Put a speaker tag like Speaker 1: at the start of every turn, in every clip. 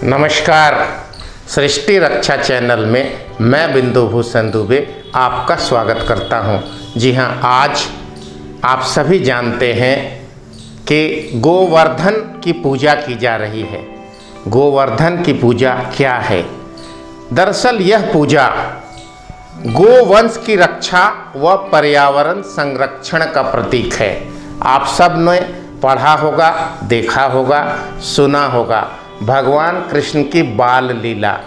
Speaker 1: नमस्कार। सृष्टि रक्षा चैनल में मैं बिंदु भूषण दुबे आपका स्वागत करता हूं। जी हां, आज आप सभी जानते हैं कि गोवर्धन की पूजा की जा रही है। गोवर्धन की पूजा क्या है? दरअसल यह पूजा गोवंश की रक्षा व पर्यावरण संरक्षण का प्रतीक है। आप सब ने पढ़ा होगा, देखा होगा, सुना होगा भगवान कृष्ण की बाल लीला।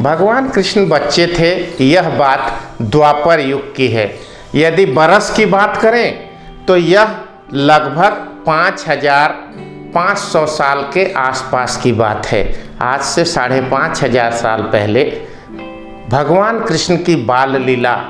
Speaker 1: भगवान कृष्ण बच्चे थे, यह बात द्वापर युग की है। यदि बरस की बात करें तो यह लगभग 5500 साल के आसपास की बात है। आज से 5500 साल पहले भगवान कृष्ण की बाल लीला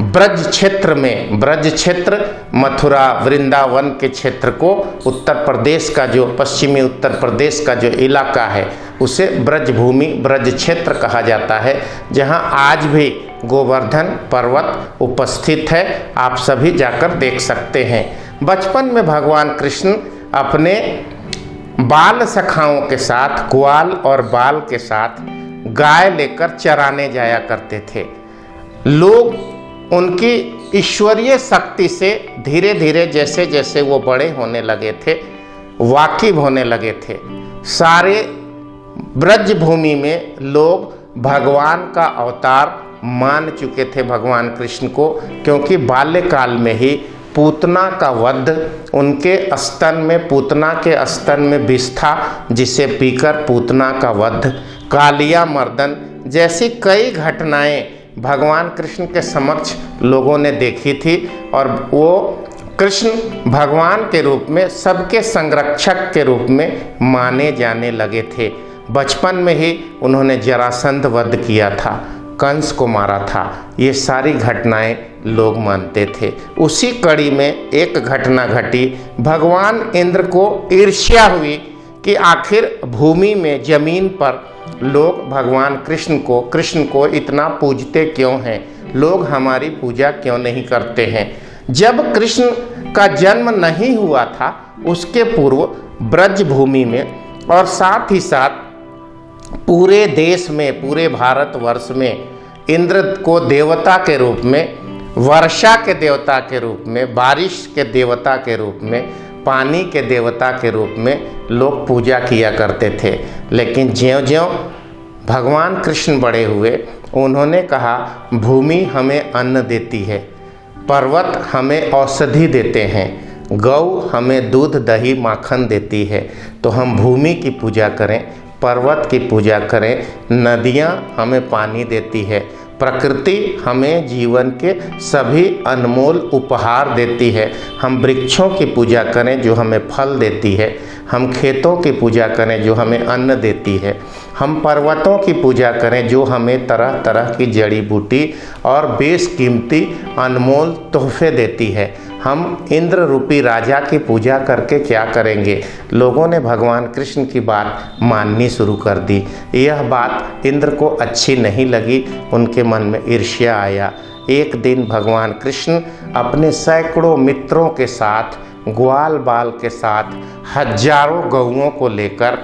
Speaker 1: ब्रज क्षेत्र में, ब्रज क्षेत्र मथुरा वृंदावन के क्षेत्र को, उत्तर प्रदेश का जो पश्चिमी उत्तर प्रदेश का जो इलाका है उसे ब्रज भूमि, ब्रज क्षेत्र कहा जाता है, जहां आज भी गोवर्धन पर्वत उपस्थित है। आप सभी जाकर देख सकते हैं। बचपन में भगवान कृष्ण अपने बाल सखाओं के साथ, ग्वाल और बाल के साथ गाय लेकर चराने जाया करते थे। लोग उनकी ईश्वरीय शक्ति से धीरे धीरे जैसे जैसे वो बड़े होने लगे थे, वाकिफ होने लगे थे, सारे ब्रज भूमि में लोग भगवान का अवतार मान चुके थे भगवान कृष्ण को, क्योंकि बाल्यकाल में ही पूतना का वध, उनके स्तन में, पूतना के स्तन में विष था जिसे पीकर पूतना का वध, कालिया मर्दन जैसी कई घटनाएं भगवान कृष्ण के समक्ष लोगों ने देखी थी। और वो कृष्ण भगवान के रूप में, सबके संरक्षक के रूप में माने जाने लगे थे। बचपन में ही उन्होंने जरासंध वध किया था, कंस को मारा था। ये सारी घटनाएं लोग मानते थे। उसी कड़ी में एक घटना घटी। भगवान इंद्र को ईर्ष्या हुई कि आखिर भूमि में, जमीन पर लोग भगवान कृष्ण को इतना पूजते क्यों हैं, लोग हमारी पूजा क्यों नहीं करते हैं। जब कृष्ण का जन्म नहीं हुआ था उसके पूर्व ब्रज भूमि में और साथ ही साथ पूरे देश में, पूरे भारतवर्ष में इंद्र को देवता के रूप में, वर्षा के देवता के रूप में, बारिश के देवता के रूप में, पानी के देवता के रूप में लोग पूजा किया करते थे। लेकिन ज्यों-ज्यों भगवान कृष्ण बड़े हुए, उन्होंने कहा भूमि हमें अन्न देती है, पर्वत हमें औषधि देते हैं, गौ हमें दूध दही माखन देती है, तो हम भूमि की पूजा करें, पर्वत की पूजा करें, नदियाँ हमें पानी देती है, प्रकृति हमें जीवन के सभी अनमोल उपहार देती है। हम वृक्षों की पूजा करें जो हमें फल देती है, हम खेतों की पूजा करें जो हमें अन्न देती है, हम पर्वतों की पूजा करें जो हमें तरह तरह की जड़ी बूटी और बेशकीमती अनमोल तोहफे देती है। हम इंद्र रूपी राजा की पूजा करके क्या करेंगे? लोगों ने भगवान कृष्ण की बात माननी शुरू कर दी। यह बात इंद्र को अच्छी नहीं लगी, उनके मन में ईर्ष्या आया। एक दिन भगवान कृष्ण अपने सैकड़ों मित्रों के साथ, ग्वाल बाल के साथ, हजारों गौओं को लेकर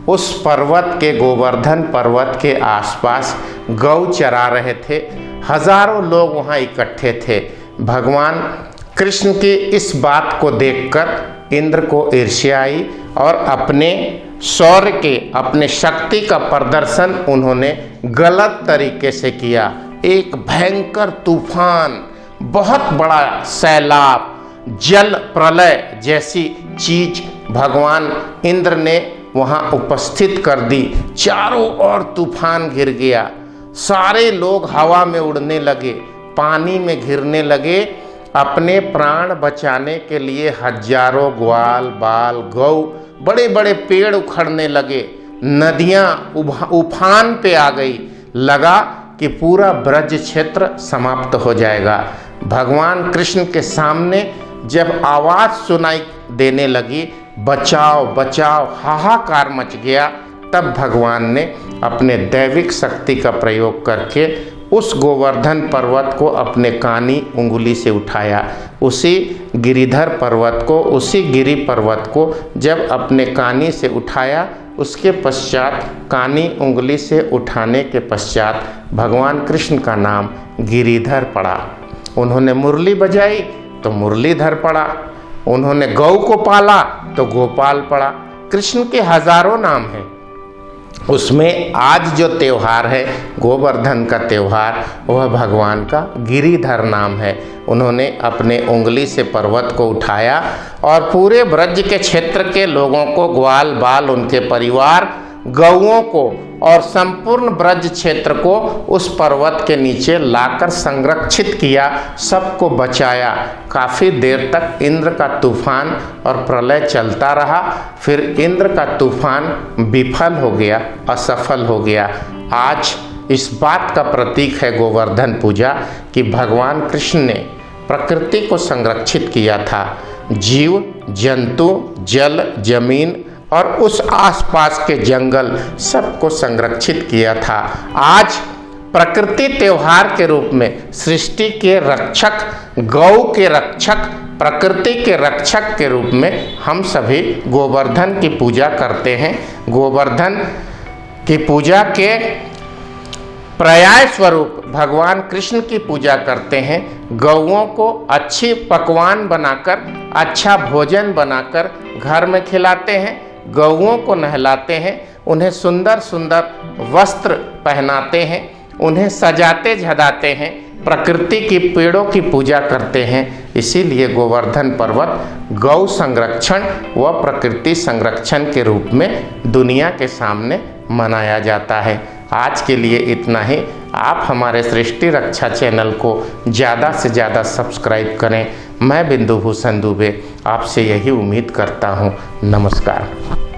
Speaker 1: उस पर्वत के, गोवर्धन पर्वत के आसपास गौ चरा रहे थे। हजारों लोग वहाँ इकट्ठे थे। भगवान कृष्ण की इस बात को देखकर इंद्र को ईर्ष्या आई और अपने शौर्य के, अपने शक्ति का प्रदर्शन उन्होंने गलत तरीके से किया। एक भयंकर तूफान, बहुत बड़ा सैलाब, जल प्रलय जैसी चीज भगवान इंद्र ने वहाँ उपस्थित कर दी। चारों ओर तूफान घिर गया, सारे लोग हवा में उड़ने लगे, पानी में घिरने लगे। अपने प्राण बचाने के लिए हजारों ग्वाल बाल, गौ, बड़े बड़े पेड़ उखड़ने लगे, नदियाँ उफान पे आ गई। लगा कि पूरा ब्रज क्षेत्र समाप्त हो जाएगा। भगवान कृष्ण के सामने जब आवाज़ सुनाई देने लगी, बचाओ बचाओ, हाहाकार मच गया, तब भगवान ने अपने दैविक शक्ति का प्रयोग करके उस गोवर्धन पर्वत को अपने कानी उंगली से उठाया। उसी गिरिधर पर्वत को, उसी गिरि पर्वत को जब अपने कानी से उठाया, उसके पश्चात कानी उंगली से उठाने के पश्चात भगवान कृष्ण का नाम गिरिधर पड़ा। उन्होंने मुरली बजाई तो मुरलीधर पड़ा। उन्होंने गौ को पाला तो गोपाल पड़ा। कृष्ण के हजारों नाम हैं। उसमें आज जो त्यौहार है गोवर्धन का त्यौहार, वह भगवान का गिरिधर नाम है। उन्होंने अपने उंगली से पर्वत को उठाया और पूरे ब्रज के क्षेत्र के लोगों को, ग्वाल बाल उनके परिवार, गौओं को और संपूर्ण ब्रज क्षेत्र को उस पर्वत के नीचे लाकर संरक्षित किया, सबको बचाया। काफ़ी देर तक इंद्र का तूफान और प्रलय चलता रहा। फिर इंद्र का तूफान विफल हो गया, असफल हो गया। आज इस बात का प्रतीक है गोवर्धन पूजा कि भगवान कृष्ण ने प्रकृति को संरक्षित किया था। जीव जंतु, जल, जमीन और उस आसपास के जंगल सबको संरक्षित किया था। आज प्रकृति त्योहार के रूप में सृष्टि के रक्षक, गौ के रक्षक, प्रकृति के रक्षक के रूप में हम सभी गोवर्धन की पूजा करते हैं। गोवर्धन की पूजा के पर्याय स्वरूप भगवान कृष्ण की पूजा करते हैं। गौओं को अच्छी पकवान बनाकर, अच्छा भोजन बनाकर घर में खिलाते हैं। गौओं को नहलाते हैं, उन्हें सुंदर सुंदर वस्त्र पहनाते हैं, उन्हें सजाते झदाते हैं, प्रकृति की पेड़ों की पूजा करते हैं। इसीलिए गोवर्धन पर्वत गौ संरक्षण व प्रकृति संरक्षण के रूप में दुनिया के सामने मनाया जाता है। आज के लिए इतना ही। आप हमारे सृष्टि रक्षा चैनल को ज़्यादा से ज़्यादा सब्सक्राइब करें। मैं बिंदु भूषण दुबे आपसे यही उम्मीद करता हूँ। नमस्कार।